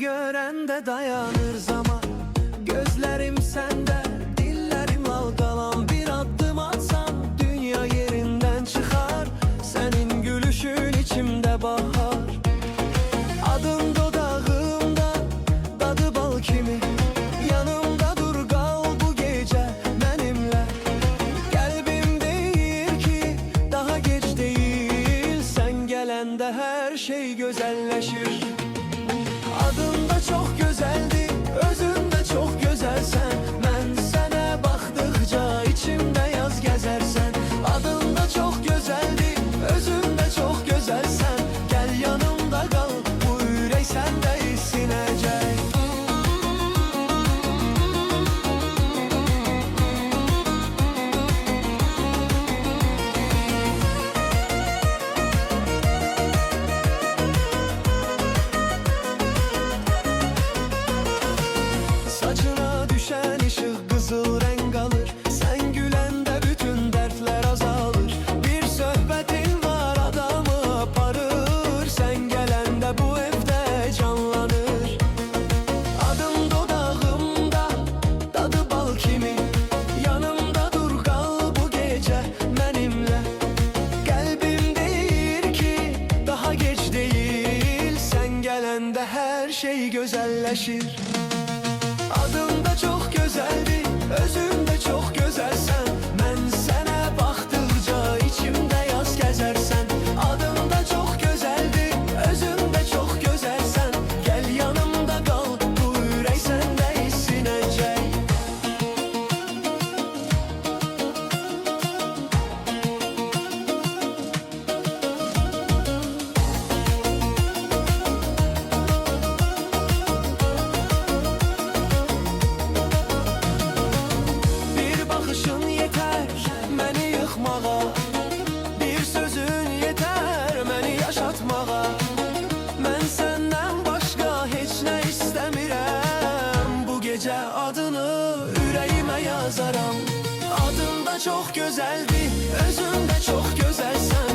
görəndə dayanır zaman. Gözlerim sende, dillerim dalgalan. Bir adım atsan dünya yerinden çıkar. Senin gülüşün içimde bahar. Adın dodağımda, dadı bal kimi. Yanımda dur kal bu gece benimle. Kalbim deyir ki daha geç değil. Sen gelende her şey güzelleşir. Adın da çok güzeldi, özün de çok güzelsen. Ben sana baktıkça içimde yaz gezersen. Adın da çok güzeldi, özün de çok güzelsen. Gel yanımda kal, bu yürek sende sinecek. Saçına düşen ışık kızıl renk alır. Sen gülende bütün dertler azalır. Bir sohbetin var adamı aparır. Sen gelende bu evde canlanır. Adım dodağımda, tadı bal kimi. Yanımda dur kal bu gece benimle. Kalbim deyir ki daha geç değil. Sen gelende her şey güzelleşir. Adın da çok güzeldi, özün de çok güzelsen. Ben sana baktıkça içimde yaz gezersen. Adın da çok güzeldi, özün de çok güzelsen. Gel yanımda kal, bu yürek sende sinecek. Bir sözün yeter məni yaşatmağa. Mən səndən başqa heç nə istəmirəm. Bu gecə adını ürəyimə yazaram. Adın da çox gözəldi, özün də çox gözəlsən.